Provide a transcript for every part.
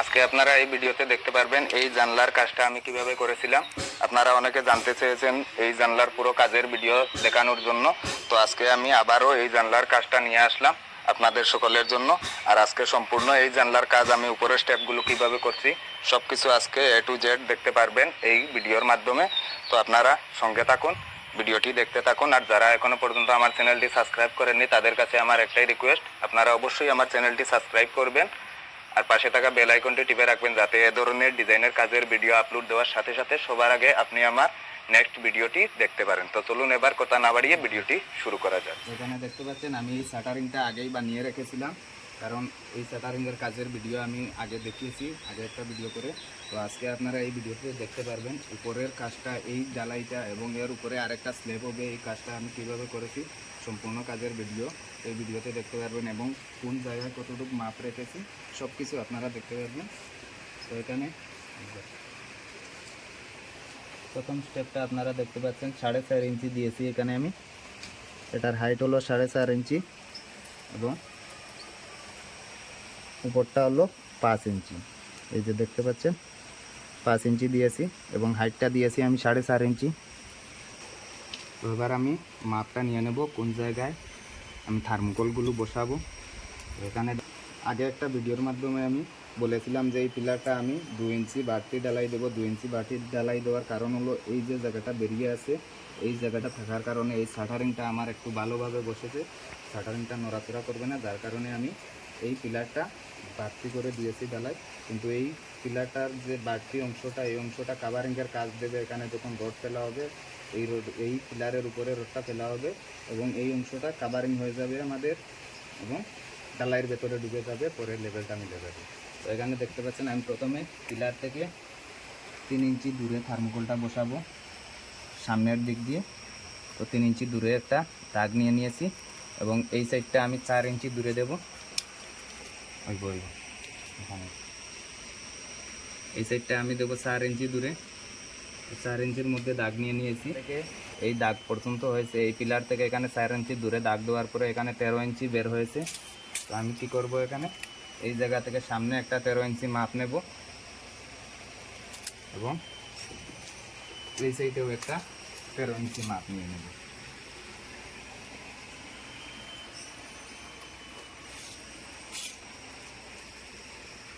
আজকে আপনারা এই ভিডিওতে দেখতে পারবেন এই জানলার কাজটা আমি কিভাবে করেছিলাম। আপনারা অনেকে জানতে চেয়েছেন এই জানলার পুরো কাজের ভিডিও দেখানোর জন্য। তো আজকে আমি আবারও এই জানলার কাজটা নিয়ে আসলাম আপনাদের সকলের জন্য। আর আজকে সম্পূর্ণ এই জানলার কাজ আমি উপরের স্টেপগুলো কিভাবে করছি সবকিছু আজকে A to Z দেখতে পারবেন এই ভিডিওর মাধ্যমে। তো আপনারা সঙ্গে থাকুন, ভিডিওটি দেখতে থাকুন। আর যারা এখনো পর্যন্ত আমার চ্যানেলটি সাবস্ক্রাইব করেননি তাদের কাছে আমার একটাই রিকোয়েস্ট, আপনারা অবশ্যই আমার চ্যানেলটি সাবস্ক্রাইব করবেন আর পাশে থাকা বেল আইকনটি টিপে রাখবেন যাতে এ ধরনের ডিজাইনের কাজের ভিডিও আপলোড দেওয়ার সাথে সাথে সবার আগে আপনি আমার নেক্সট ভিডিওটি দেখতে পারেন। তো চলুন এবার কথা না বাড়িয়ে ভিডিওটি শুরু করা যাক। এখানে দেখতে পাচ্ছেন আমি এই শাটারিংটা আগেই বানিয়ে রেখেছিলাম, কারণ এই শাটারিংয়ের কাজের ভিডিও আমি আগে দেখিয়েছি আগে একটা ভিডিও করে। তো আজকে আপনারা এই ভিডিওতে দেখতে পারবেন উপরের কাজটা, এই জ্বালাইটা এবং এর উপরে আরেকটা স্ল্যাব হবে, এই কাজটা আমি কীভাবে করেছি সম্পূর্ণ কাজের ভিডিও এই ভিডিওতে দেখতে পারবেন এবং কোন জায়গায় কতটুকু মাপ রেখেছি সব কিছু আপনারা দেখতে পারবেন। তো এখানে প্রথম স্টেপটা আপনারা দেখতে পাচ্ছেন 4.5 ইঞ্চি দিয়েছি এখানে আমি। এটার হাইট হলো 4.5 ইঞ্চি এবং উপরটা হলো 5 ইঞ্চি। এই যে দেখতে পাচ্ছেন 5 ইঞ্চি দিয়েছি এবং হাইটটা দিয়েছি আমি 4.5 ইঞ্চি। তো এবার আমি মাপটা নিয়ে নেব কোন জায়গায় আমি থার্মোকলগুলো বসাবো। এখানে আগে একটা ভিডিওর মাধ্যমে আমি বলেছিলাম যে এই পিলারটা আমি 2 ইঞ্চি বাড়তি ঢালাই দেবো। 2 ইঞ্চি বাড়তি ঢালাই দেওয়ার কারণ হলো এই যে জায়গাটা বেরিয়ে আছে, এই জায়গাটা থাকার কারণে এই শাটারিংটা আমার একটু ভালোভাবে বসেছে, শাটারিংটা নড়াচড়া করবে না, যার কারণে আমি এই পিলারটা বাড়তি করে দিয়েছি ঢালাই। কিন্তু এই পিলারটার যে বাড়তি অংশটা, এই অংশটা কাভারিংয়ের কাজ দেবে। এখানে যখন রড ফেলা হবে এই পিলারের উপরে রডটা ফেলা হবে এবং এই অংশটা কাভারিং হয়ে যাবে আমাদের এবং ডালাইয়ের ভেতরে ঢুকে যাবে, পরে লেভেলটা মিলে যাবে। তো এখানে দেখতে পাচ্ছেন আমি প্রথমে পিলার থেকে 3 ইঞ্চি দূরে থার্মোকলটা বসাবো সামনের দিক দিয়ে। তো 3 ইঞ্চি দূরে একটা দাগ নিয়ে নিয়েছি এবং এই সাইডটা আমি 4 ইঞ্চি দূরে দেব। এখানে এই সাইডটা আমি দেবো 4 ইঞ্চি দূরে। 4 ইঞ্চির মধ্যে দাগ নিয়ে নিয়েছি। এই দাগ পর্যন্ত হয়েছে, এই পিলার থেকে এখানে 4 ইঞ্চি দূরে দাগ দেওয়ার পরে এখানে 13 ইঞ্চি বের হয়েছে। তো আমি কি করব, এখানে এই জায়গা থেকে সামনে একটা 13 ইঞ্চি মাপ নেব এবং এই সাইডেও একটা 13 ইঞ্চি মাপ নিয়ে নেব।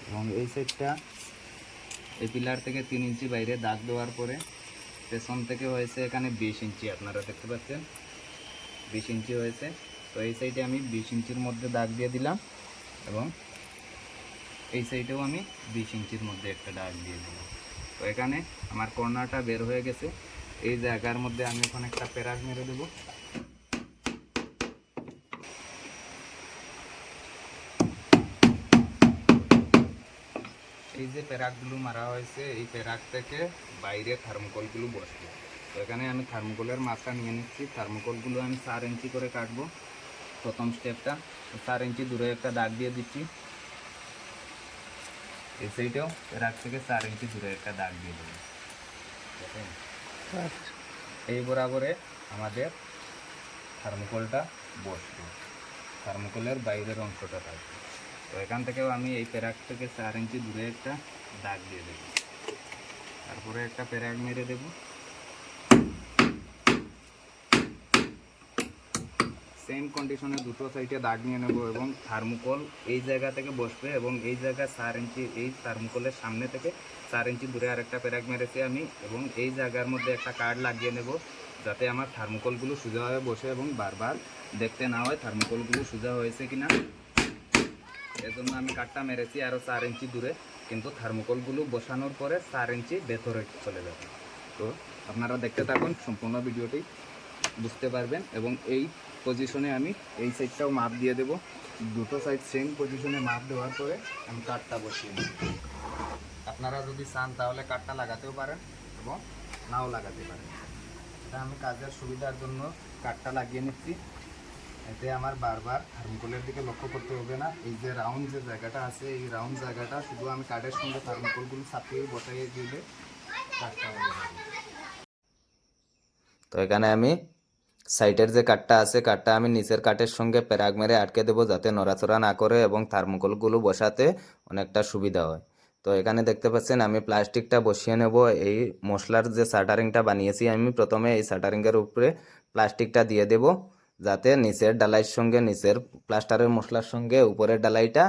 এবং এই সাইডটা এই পিলার থেকে 3 ইঞ্চি বাইরে দাগ দেওয়ার পরে পেছন থেকে হয়েছে এখানে 20 ইঞ্চি, আপনারা দেখতে পাচ্ছেন 20 ইঞ্চি হয়েছে। তো এই সাইডে আমি 20 ইঞ্চির মধ্যে দাগ দিয়ে দিলাম এবং এই সাইডেও আমি 20 ইঞ্চির মধ্যে একটা দাগ দিয়ে দিলাম। তো এখানে আমার কর্নারটা বের হয়ে গেছে, এই জায়গার মধ্যে আমি ওখানে একটা প্যারাগ মেরে দেবো। এই যে প্যারাকগুলো মারা হয়েছে এই প্যারাক থেকে বাইরে থার্মোকলগুলো বসবে। তো এখানে আমি থার্মোকলের মাপটা নিয়ে নিচ্ছি। থার্মোকলগুলো আমি 4 ইঞ্চি করে কাটবো। প্রথম স্টেপটা 4 ইঞ্চি দূরে একটা দাগ দিয়ে দিচ্ছি। এই সাইডেও প্যারাক থেকে 4 ইঞ্চি দূরে একটা দাগ দিয়ে দেবো। এই বরাবরে আমাদের থার্মোকলটা বসবে, থার্মোকলের বাইরের অংশটা থাকবে। তো এখান থেকেও আমি এই প্যারাক থেকে 4 ইঞ্চি দূরে একটা দাগ দিয়ে দেব, তারপরে একটা প্যারাক মেরে দেব। সেম কন্ডিশনে দুটো সাইডে দাগ নিয়ে নেব এবং থার্মোকল এই জায়গা থেকে বসবে এবং এই জায়গায় 4 ইঞ্চি, এই থার্মোকলের সামনে থেকে 4 ইঞ্চি দূরে আরেকটা প্যারাক মেরেছি আমি এবং এই জায়গার মধ্যে একটা কার্ড লাগিয়ে নেব যাতে আমার থার্মোকলগুলো সোজাভাবে বসে এবং বারবার দেখতে না হয় থার্মোকলগুলো সোজা হয়েছে কিনা। এজন্য আমি কাটটা মেরেছি আরও 4 ইঞ্চি দূরে, কিন্তু থার্মোকলগুলো বসানোর পরে 4 ইঞ্চি ভেতরে চলে যাবে। তো আপনারা দেখতে থাকুন, সম্পূর্ণ ভিডিওটি বুঝতে পারবেন। এবং এই পজিশনে আমি এই সাইডটাও মাপ দিয়ে দেব। দুটো সাইড সেম পজিশনে মাপ দেওয়ার পরে আমি কাটটা বসিয়ে দেব। আপনারা যদি চান তাহলে কাটটা লাগাতেও পারেন এবং নাও লাগাতে পারেন। এটা আমি কাজের সুবিধার জন্য কাটটা লাগিয়ে নিচ্ছি, এতে আমার বারবার থার্মোকলের দিকে লক্ষ্য করতে হবে না। এই যে রাউন্ড যে জায়গাটা আছে এই রাউন্ড জায়গাটা শুধু আমি কাঠের সঙ্গে থার্মোকলগুলো চাপিয়ে বসাইয়ে দিলে কাঠটা হয়ে যাবে। তো এখানে আমি সাইডের যে কাঠটা আছে কাঠটা আমি নিচের কাঠের সঙ্গে প্যারাগ মেরে আটকে দেবো যাতে নড়াচড়া না করে এবং থার্মোকলগুলো বসাতে অনেকটা সুবিধা হয়। তো এখানে দেখতে পাচ্ছেন আমি প্লাস্টিকটা বসিয়ে নেব। এই মশলার যে শাটারিংটা বানিয়েছি আমি প্রথমে এই শাটারিংয়ের উপরে প্লাস্টিকটা দিয়ে দেব, যাতে নিচের ডালাইয়ের সঙ্গে নিচের প্লাস্টারের মশলার সঙ্গে উপরের ডালাইটা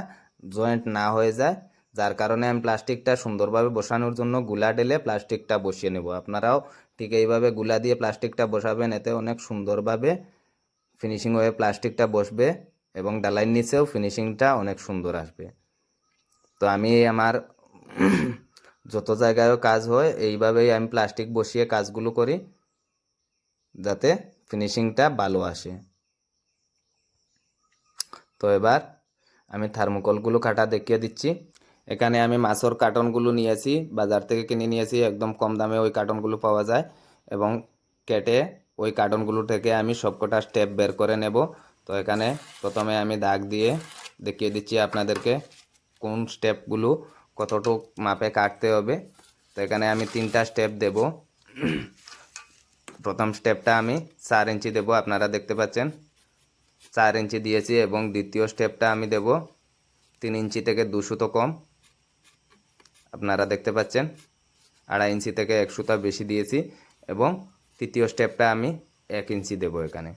জয়েন্ট না হয়ে যায়। যার কারণে আমি প্লাস্টিকটা সুন্দরভাবে বসানোর জন্য গুলা ঢেলে প্লাস্টিকটা বসিয়ে নেব। আপনারাও ঠিক এইভাবে গুলা দিয়ে প্লাস্টিকটা বসাবেন, এতে অনেক সুন্দরভাবে ফিনিশিং হয়ে প্লাস্টিকটা বসবে এবং ডালাইয়ের নিচেও ফিনিশিংটা অনেক সুন্দর আসবে। তো আমি আমার যত জায়গায়ও কাজ হয় এইভাবেই আমি প্লাস্টিক বসিয়ে কাজগুলো করি, যাতে ফিনিশিংটা ভালো আসে। তো এবার আমি থার্মোকলগুলো কাটা দেখিয়ে দিচ্ছি। এখানে আমি মাছের কার্টনগুলো নিয়েছি, বাজার থেকে কিনে নিয়েছি, একদম কম দামে ওই কার্টনগুলো পাওয়া যায়। এবং কেটে ওই কার্টনগুলো থেকে আমি সবকটা স্টেপ বের করে নেব। তো এখানে প্রথমে আমি দাগ দিয়ে দেখিয়ে দিচ্ছি আপনাদেরকে কোন স্টেপগুলো কতটুক মাপে কাটতে হবে। তো এখানে আমি 3টা স্টেপ দেব। প্রথম স্টেপটা আমি 4 ইঞ্চি দেব, আপনারা দেখতে পাচ্ছেন 4 ইঞ্চি দিয়েছি। এবং দ্বিতীয় স্টেপটা আমি দেব 3 ইঞ্চি থেকে 2 সুতো কম, আপনারা দেখতে পাচ্ছেন 2.5 ইঞ্চি থেকে 1 সুতা বেশি দিয়েছি। এবং তৃতীয় স্টেপটা আমি 1 ইঞ্চি দেব এখানে।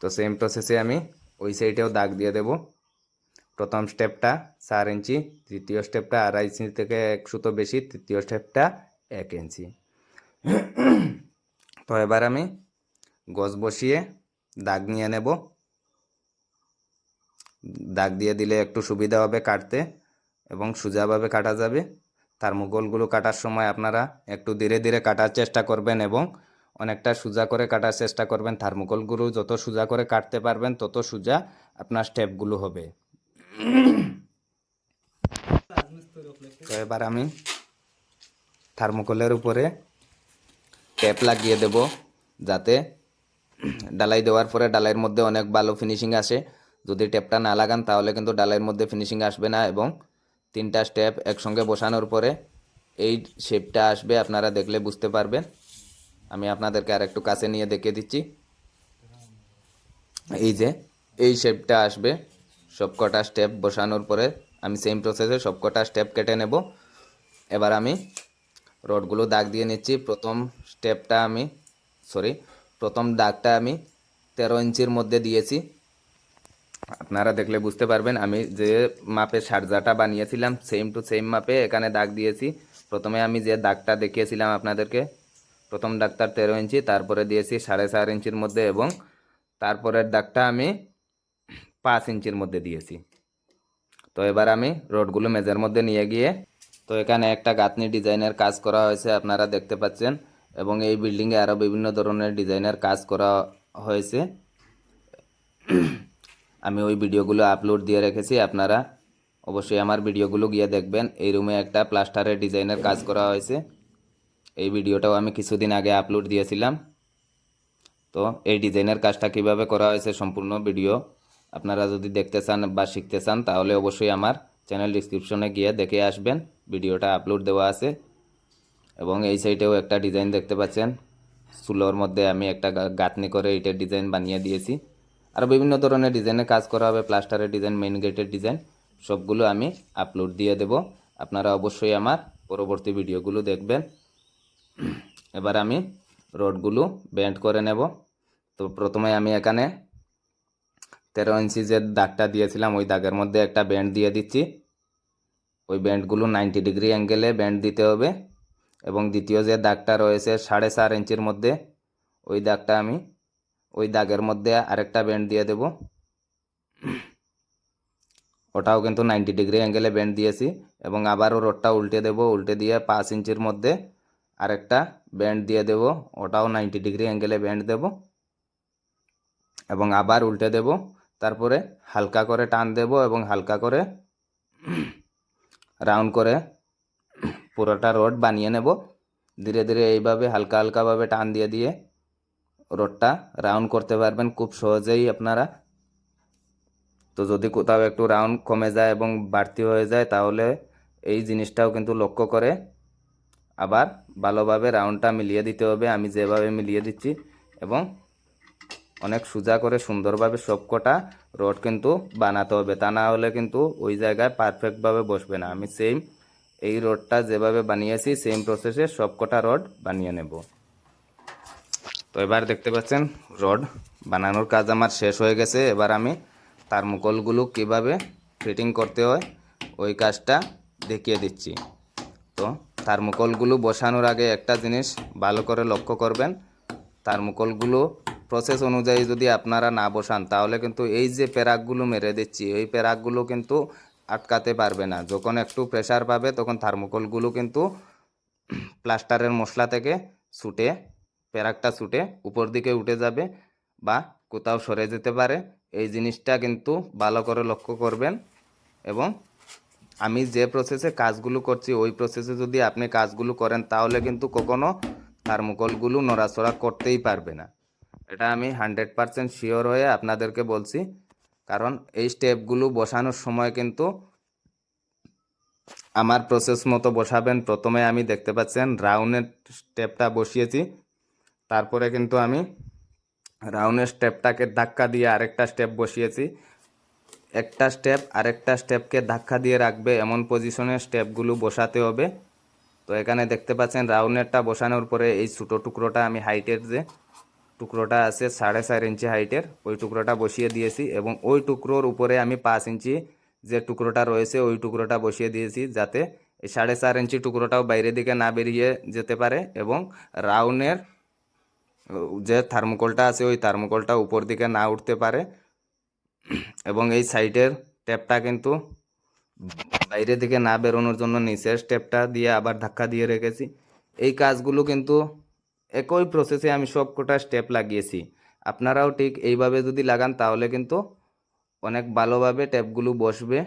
তো সেম প্রসেসে আমি ওই সাইডেও দাগ দিয়ে দেব। প্রথম স্টেপটা 4 ইঞ্চি, দ্বিতীয় স্টেপটা 2.5 ইঞ্চি থেকে 1 সুতো বেশি, তৃতীয় স্টেপটা 1 ইঞ্চি। তো এবার আমি গজ বসিয়ে দাগ নিয়ে নেব। দাগ দিয়ে দিলে একটু সুবিধা হবে কাটতে এবং সোজাভাবে কাটা যাবে। থার্মোকলগুলো কাটার সময় আপনারা একটু ধীরে ধীরে কাটার চেষ্টা করবেন এবং অনেকটা সোজা করে কাটার চেষ্টা করবেন। থার্মোকলগুলো যত সোজা করে কাটতে পারবেন তত সোজা আপনার স্টেপগুলো হবে। তো এবার আমি থার্মোকলের উপরে ট্যাপ লাগিয়ে দেব, যাতে ডালাই দেওয়ার পরে ডালাইয়ের মধ্যে অনেক ভালো ফিনিশিং আসে। যদি ট্যাপটা না লাগান তাহলে কিন্তু ডালাইয়ের মধ্যে ফিনিশিং আসবে না। এবং 3টা স্টেপ একসঙ্গে বসানোর পরে এই শেপটা আসবে, আপনারা দেখলে বুঝতে পারবেন। আমি আপনাদেরকে আর একটু কাছে নিয়ে দেখিয়ে দিচ্ছি। এই যে এই শেপটা আসবে সবকটা স্টেপ বসানোর পরে। আমি সেম প্রসেসে সবকটা স্টেপ কেটে নেব। এবার আমি রডগুলো দাগ দিয়ে নিচ্ছি। প্রথম দাগটা আমি 13 ইঞ্চির মধ্যে দিয়েছি, আপনারা দেখলে বুঝতে পারবেন। আমি যে মাপে সারজাটা বানিয়েছিলাম সেম টু সেম মাপে এখানে দাগ দিয়েছি। প্রথমে আমি যে দাগটা দেখিয়েছিলাম আপনাদেরকে, প্রথম দাগটা 13 ইঞ্চি, তারপরে দিয়েছি 4.5 ইঞ্চির মধ্যে এবং তারপরের দাগটা আমি 5 ইঞ্চির মধ্যে দিয়েছি। তো এবার আমি রডগুলো মেজের মধ্যে নিয়ে গিয়ে, তো এখানে একটা গাঁথনি ডিজাইনের কাজ করা হয়েছে আপনারা দেখতে পাচ্ছেন। এবং এই বিল্ডিংয়ে আরও বিভিন্ন ধরনের ডিজাইনের কাজ করা হয়েছে। আমি ওই ভিডিওগুলো আপলোড দিয়ে রেখেছি, আপনারা অবশ্যই আমার ভিডিওগুলো গিয়ে দেখবেন। এই রুমে একটা প্লাস্টারের ডিজাইনের কাজ করা হয়েছে, এই ভিডিওটাও আমি কিছুদিন আগে আপলোড দিয়েছিলাম। তো এই ডিজাইনের কাজটা কিভাবে করা হয়েছে সম্পূর্ণ ভিডিও আপনারা যদি দেখতে চান বা শিখতে চান তাহলে অবশ্যই আমার চ্যানেল ডিসক্রিপশনে গিয়ে দেখে আসবেন, ভিডিওটা আপলোড দেওয়া আছে। এবং এই সাইডেও একটা ডিজাইন দেখতে পাচ্ছেন, চুলোর মধ্যে আমি একটা গাঁথনি করে এটার ডিজাইন বানিয়ে দিয়েছি। আর বিভিন্ন ধরনের ডিজাইনের কাজ করা হবে, প্লাস্টারের ডিজাইন, মেইন গেটের ডিজাইন, সবগুলো আমি আপলোড দিয়ে দেব। আপনারা অবশ্যই আমার পরবর্তী ভিডিওগুলো দেখবেন। এবার আমি রডগুলো বেন্ড করে নেব। তো প্রথমে আমি এখানে 13 ইঞ্চি যে দাগটা দিয়েছিলাম ওই দাগের মধ্যে একটা বেন্ড দিয়ে দিচ্ছি। ওই বেন্ডগুলো 90 ডিগ্রি অ্যাঙ্গেলে বেন্ড দিতে হবে। এবং দ্বিতীয় যে দাগটা রয়েছে 4.5 ইঞ্চির মধ্যে, ওই দাগটা আমি ওই দাগের মধ্যে আরেকটা বেন্ড দিয়ে দেব। ওটাও কিন্তু 90 ডিগ্রি অ্যাঙ্গেলে বেন্ড দিয়েছি। এবং আবারও রডটা উল্টে দেব, উল্টে দিয়ে 5 ইঞ্চির মধ্যে আরেকটা বেন্ড দিয়ে দেব, ওটাও 90 ডিগ্রি অ্যাঙ্গেলে বেন্ড দেব। এবং আবার উল্টে দেব, তারপরে হালকা করে টান দেব এবং হালকা করে রাউন্ড করে পুরোটা রড বানিয়ে নেব। ধীরে ধীরে এইভাবে হালকা হালকাভাবে টান দিয়ে দিয়ে রডটা রাউন্ড করতে পারবেন খুব সহজেই আপনারা। তো যদি কোথাও একটু রাউন্ড কমে যায় এবং বাড়তি হয়ে যায় তাহলে এই জিনিসটাও কিন্তু লক্ষ্য করে আবার ভালোভাবে রাউন্ডটা মিলিয়ে দিতে হবে, আমি যেভাবে মিলিয়ে দিচ্ছি। এবং অনেক সোজা করে সুন্দরভাবে সবকটা রড কিন্তু বানাতে হবে, তা না হলে কিন্তু ওই জায়গায় পারফেক্টভাবে বসবে না। আমি সেম এই রডটা যেভাবে বানিয়েছি সেম প্রসেসে সবকটা রড বানিয়ে নেব। তো এবার দেখতে পাচ্ছেন রড বানানোর কাজ আমার শেষ হয়ে গেছে। এবার আমি থার্মোকলগুলো কিভাবে ফিটিং করতে হয় ওই কাজটা দেখিয়ে দিচ্ছি। তো থার্মোকলগুলো বসানোর আগে একটা জিনিস ভালো করে লক্ষ্য করবেন, থার্মোকলগুলো প্রসেস অনুযায়ী যদি আপনারা না বসান তাহলে কিন্তু এই যে প্যারাকগুলো মেরে দিচ্ছি এই প্যারাকগুলো কিন্তু আটকাতে পারবে না। যখন একটু প্রেসার পাবে তখন থার্মোকলগুলো কিন্তু প্লাস্টারের মশলা থেকে ছুটে প্যারাকটা ছুটে উপর দিকে উঠে যাবে বা কোথাও সরে যেতে পারে। এই জিনিসটা কিন্তু ভালো করে লক্ষ্য করবেন এবং আমি যে প্রসেসে কাজগুলো করছি ওই প্রসেসে যদি আপনি কাজগুলো করেন তাহলে কিন্তু কখনো থার্মোকলগুলো নড়াচড়া করতেই পারবে না। এটা আমি 100% শিওর হয়ে আপনাদেরকে বলছি, কারণ এই স্টেপগুলো বসানোর সময় কিন্তু আমার প্রসেস মতো বসাবেন। প্রথমে আমি দেখতে পাচ্ছেন রাউন্ডের স্টেপটা বসিয়েছি, তারপরে কিন্তু আমি রাউন্ডের স্টেপটাকে ধাক্কা দিয়ে আরেকটা স্টেপ বসিয়েছি। একটা স্টেপ আরেকটা স্টেপকে ধাক্কা দিয়ে রাখবে এমন পজিশনে স্টেপগুলো বসাতে হবে। তো এখানে দেখতে পাচ্ছেন রাউন্ডেরটা বসানোর পরে এই ছোটো টুকরোটা আমি হাইটের যে টুকরোটা আছে 4.5 ইঞ্চি হাইটের ওই টুকরোটা বসিয়ে দিয়েছি এবং ওই টুকরোর উপরে আমি 5 ইঞ্চি যে টুকরোটা রয়েছে ওই টুকরোটা বসিয়ে দিয়েছি, যাতে এই 4.5 ইঞ্চি টুকরোটাও বাইরের দিকে না বেরিয়ে যেতে পারে এবং রাউন্ডের যে থার্মোকলটা আছে ওই থার্মোকলটা উপর দিকে না উঠতে পারে। এবং এই সাইডের ট্যাপটা কিন্তু বাইরের দিকে না বেরোনোর জন্য নিচের স্টেপটা দিয়ে আবার ধাক্কা দিয়ে রেখেছি। এই কাজগুলো কিন্তু একই প্রসেসে আমি সবকটা স্টেপ লাগিয়েছি। আপনারাও ঠিক এইভাবে যদি লাগান তাহলে কিন্তু অনেক ভালোভাবে ট্যাপগুলো বসবে।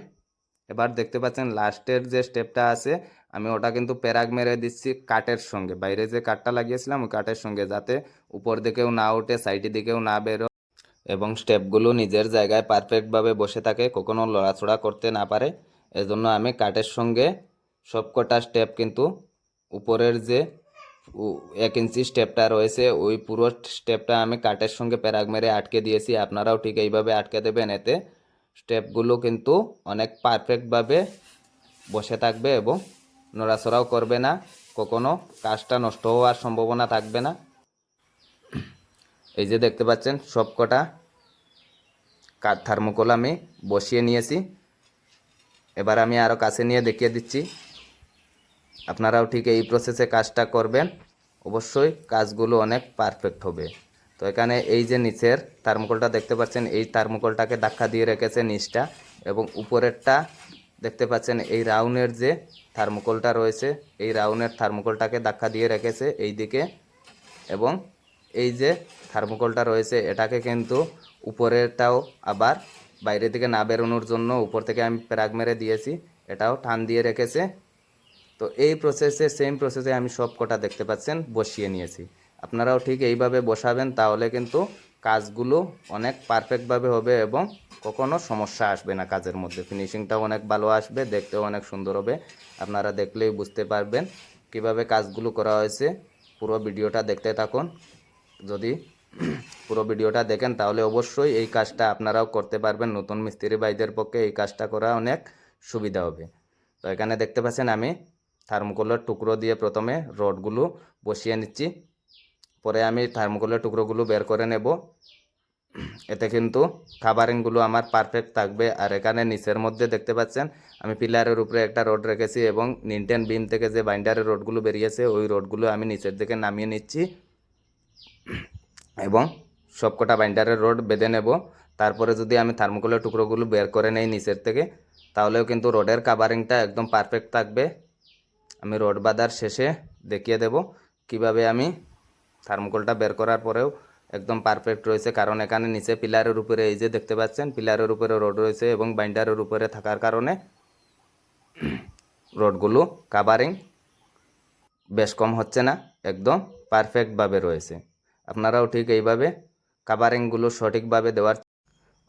এবার দেখতে পাচ্ছেন লাস্টের যে স্টেপটা আছে আমি ওটা কিন্তু প্যারাগ মেরে দিচ্ছি কাটের সঙ্গে, বাইরে যে কাটটা লাগিয়েছিলাম ওই কাটের সঙ্গে, যাতে উপর দিকেও না উঠে সাইডের দিকেও না বেরো এবং স্টেপগুলো নিজের জায়গায় পারফেক্টভাবে বসে থাকে, কখনো লড়াচড়া করতে না পারে। এজন্য আমি কাটের সঙ্গে সবকটা স্টেপ কিন্তু উপরের যে 1 ইঞ্চি স্টেপটা রয়েছে ওই পুরো স্টেপটা আমি কাটের সঙ্গে প্যারাগ মেরে আটকে দিয়েছি। আপনারাও ঠিক এইভাবে আটকে দেবেন, এতে স্টেপগুলো কিন্তু অনেক পারফেক্টভাবে বসে থাকবে এবং নড়াচড়াও করবে না, কখনো কাজটা নষ্ট হওয়ার সম্ভাবনা থাকবে না। এই যে দেখতে পাচ্ছেন সবকটা থার্মোকল আমি বসিয়ে নিয়েছি। এবার আমি আরও কাছে নিয়ে দেখিয়ে দিচ্ছি, আপনারাও ঠিক এই প্রসেসে কাজটা করবেন, অবশ্যই কাজগুলো অনেক পারফেক্ট হবে। তো এখানে এই যে নিচের থার্মোকলটা দেখতে পাচ্ছেন এই থার্মোকলটাকে ধাক্কা দিয়ে রেখেছে নিচটা, এবং উপরেরটা দেখতে পাচ্ছেন এই রাউন্ডের যে থার্মোকলটা রয়েছে এই রাউন্ডের থার্মোকলটাকে ধাক্কা দিয়ে রেখেছে এই দিকে, এবং এই যে থার্মোকলটা রয়েছে এটাকে কিন্তু উপরেরটাও আবার বাইরে থেকে না বেরোনোর জন্য উপর থেকে আমি প্যারাগ মেরে দিয়েছি, এটাও টান দিয়ে রেখেছে। তো এই প্রসেসে সেম প্রসেসে আমি সব কটা দেখতে পাচ্ছেন বসিয়ে নিয়েছি। আপনারাও ঠিক এইভাবে বসাবেন, তাহলে কিন্তু কাজগুলো অনেক পারফেক্টভাবে হবে এবং কখনো সমস্যা আসবে না কাজের মধ্যে। ফিনিশিংটাও অনেক ভালো আসবে, দেখতেও অনেক সুন্দর হবে। আপনারা দেখলেই বুঝতে পারবেন কিভাবে কাজগুলো করা হয়েছে। পুরো ভিডিওটা দেখতে থাকুন। যদি পুরো ভিডিওটা দেখেন তাহলে অবশ্যই এই কাজটা আপনারাও করতে পারবেন। নতুন মিস্ত্রি ভাইদের পক্ষে এই কাজটা করা অনেক সুবিধা হবে। তো এখানে দেখতে পাচ্ছেন আমি থার্মোকলের টুকরো দিয়ে প্রথমে রডগুলো বসিয়ে নিচ্ছি, পরে আমি থার্মোকলের টুকরোগুলো বের করে নেব। এতে কিন্তু কাভারিংগুলো আমার পারফেক্ট থাকবে। আর এখানে নিচের মধ্যে দেখতে পাচ্ছেন আমি পিলারের উপরে একটা রড রেখেছি এবং নিনটেন বিম থেকে যে বাইন্ডারের রডগুলো বেরিয়েছে ওই রডগুলো আমি নিচের দিকে নামিয়ে নিচ্ছি এবং সবকটা বাইন্ডারের রড বেঁধে নেব। তারপরে যদি আমি থার্মোকলের টুকরোগুলো বের করে নেই নিচের থেকে, তাহলেও কিন্তু রডের কাভারিংটা একদম পারফেক্ট থাকবে। আমি রড বাঁধার শেষে দেখিয়ে দেব কিভাবে আমি থার্মোকলটা বের করার পরেও একদম পারফেক্ট রয়েছে, কারণ এখানে নিচে পিলারের উপরে এই যে দেখতে পাচ্ছেন পিলারের উপরে রড রয়েছে এবং বাইন্ডারের উপরে থাকার কারণে রডগুলো কাভারিং বেশ কম হচ্ছে না, একদম পারফেক্টভাবে রয়েছে। আপনারাও ঠিক এইভাবে কাভারিংগুলো সঠিকভাবে দেওয়ার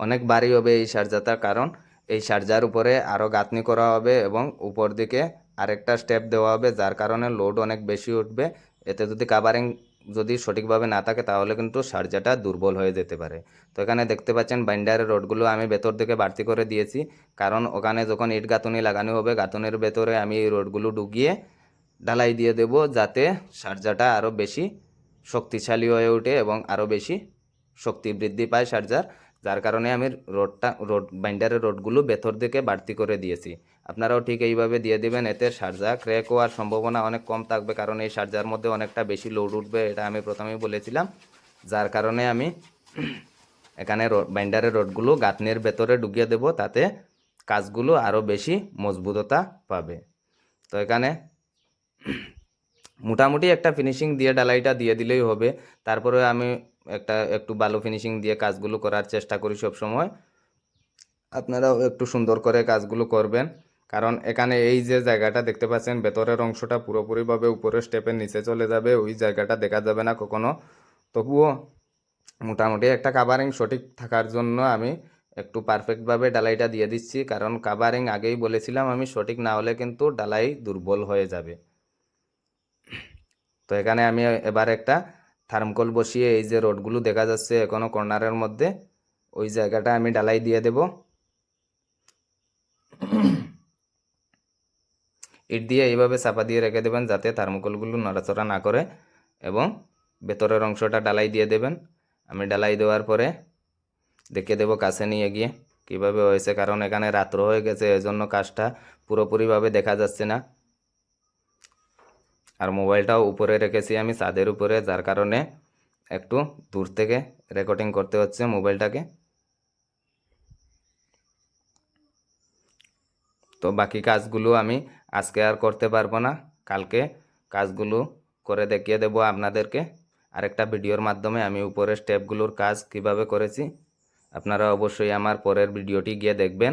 অনেক ভারী হবে এই সারজাটা, কারণ এই সারজার উপরে আরও গাঁথনি করা হবে এবং উপর দিকে আরেকটা স্টেপ দেওয়া হবে, যার কারণে লোড অনেক বেশি উঠবে। এতে যদি কাভারিং যদি সঠিকভাবে না থাকে তাহলে কিন্তু সার্জাটা দুর্বল হয়ে যেতে পারে। তো এখানে দেখতে পাচ্ছেন বাইন্ডারের রডগুলো আমি ভেতর থেকে বাড়তি করে দিয়েছি, কারণ ওখানে যখন ইট গাঁথুনি লাগানো হবে গাঁথুনির ভেতরে আমি এই রডগুলো ঢুকিয়ে ঢালাই দিয়ে দেব, যাতে সার্জাটা আরও বেশি শক্তিশালী হয়ে ওঠে এবং আরও বেশি শক্তি বৃদ্ধি পায় সার্জার। যার কারণে আমি বাইন্ডারের রডগুলো ভেতর থেকে বাড়তি করে দিয়েছি। আপনারাও ঠিক এইভাবে দিয়ে দিবেন, এতে সার্জা ক্র্যাক হওয়ার সম্ভাবনা অনেক কম থাকবে, কারণ এই সার্জার মধ্যে অনেকটা বেশি লোড উঠবে, এটা আমি প্রথমেই বলেছিলাম। যার কারণে আমি এখানে বাইন্ডারের রডগুলো গাঁথনির ভেতরে ঢুকিয়ে দেব, তাতে কাজগুলো আরও বেশি মজবুততা পাবে। তো এখানে মোটামুটি একটা ফিনিশিং দিয়ে ঢালাইটা দিয়ে দিলেই হবে। তারপরে আমি একটু ভালো ফিনিশিং দিয়ে কাজগুলো করার চেষ্টা করি সব সময়। আপনারাও একটু সুন্দর করে কাজগুলো করবেন, কারণ এখানে এই যে জায়গাটা দেখতে পাচ্ছেন ভেতরের অংশটা পুরোপুরিভাবে উপরের স্টেপের নিচে চলে যাবে, ওই জায়গাটা দেখা যাবে না কখনো। তবুও মোটামুটি একটা কাভারিং সঠিক থাকার জন্য আমি একটু পারফেক্টভাবে ডালাইটা দিয়ে দিচ্ছি, কারণ কাভারিং আগেই বলেছিলাম আমি সঠিক না হলে কিন্তু ডালাই দুর্বল হয়ে যাবে। তো এখানে আমি এবার একটা থার্মোকল বসিয়ে এই যে রডগুলো দেখা যাচ্ছে এখনো কর্নারের মধ্যে, ওই জায়গাটা আমি ডালাই দিয়ে দেব। ইট দিয়ে এইভাবে চাপা দিয়ে রেখে দেবেন যাতে থার্মোকলগুলো নড়াচড়া না করে, এবং ভেতরের অংশটা ডালাই দিয়ে দেবেন। আমি ডালাই দেওয়ার পরে দেখে দেব কাছে নিয়ে গিয়ে কিভাবে হয়েছে, কারণ এখানে রাত্র হয়ে গেছে এজন্য কাজটা পুরোপুরিভাবে দেখা যাচ্ছে না। আর মোবাইলটাও উপরে রেখেছি আমি ছাদের উপরে, যার কারণে একটু দূর থেকে রেকর্ডিং করতে হচ্ছে মোবাইলটাকে। তো বাকি কাজগুলো আমি আজকে আর করতে পারবো না, কালকে কাজগুলো করে দেখিয়ে দেব আপনাদেরকে আরেকটা ভিডিওর মাধ্যমে। আমি উপরের স্টেপগুলোর কাজ কিভাবে করেছি আপনারা অবশ্যই আমার পরের ভিডিওটি গিয়ে দেখবেন।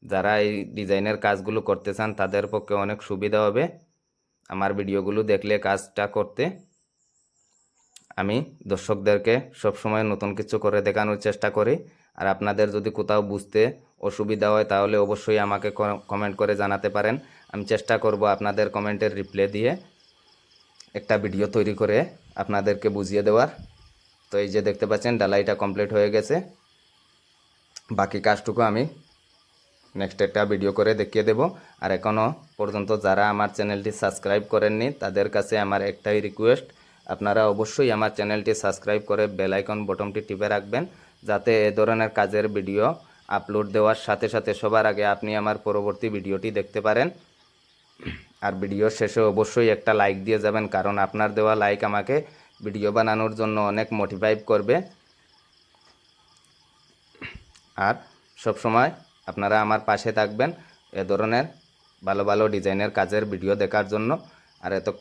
যারা এই ডিজাইনের কাজগুলো করতে চান তাদের পক্ষে অনেক সুবিধা হবে আমার ভিডিওগুলো দেখলে কাজটা করতে। আমি দর্শকদেরকে সবসময় নতুন কিছু করে দেখানোর চেষ্টা করি। আর আপনাদের যদি কোথাও বুঝতে অসুবিধা হয় তাহলে অবশ্যই আমাকে কমেন্ট করে জানাতে পারেন। আমি চেষ্টা করব আপনাদের কমেন্টের রিপ্লাই দিয়ে একটা ভিডিও তৈরি করে আপনাদেরকে বুঝিয়ে দেওয়ার। তো এই যে দেখতে পাচ্ছেন ডালাইটা কমপ্লিট হয়ে গেছে, বাকি কাজটুকু আমি নেক্সট একটা ভিডিও করে দেখিয়ে দেব। আর এখনও পর্যন্ত যারা আমার চ্যানেলটি সাবস্ক্রাইব করেননি তাদের কাছে আমার একটাই রিকোয়েস্ট, আপনারা অবশ্যই আমার চ্যানেলটি সাবস্ক্রাইব করে বেল আইকন বটনটি টিপে রাখবেন, যাতে এ ধরনের কাজের ভিডিও আপলোড দেওয়ার সাথে সাথে সবার আগে আপনি আমার পরবর্তী ভিডিওটি দেখতে পারেন। আর ভিডিও শেষে অবশ্যই একটা লাইক দিয়ে যাবেন, কারণ আপনার দেওয়া লাইক আমাকে ভিডিও বানানোর জন্য অনেক মোটিভেট করবে। আর সব সময় আপনারা আমার পাশে থাকবেন এ ধরনের ভালো ভালো ডিজাইনের কাজের ভিডিও দেখার জন্য। আর এত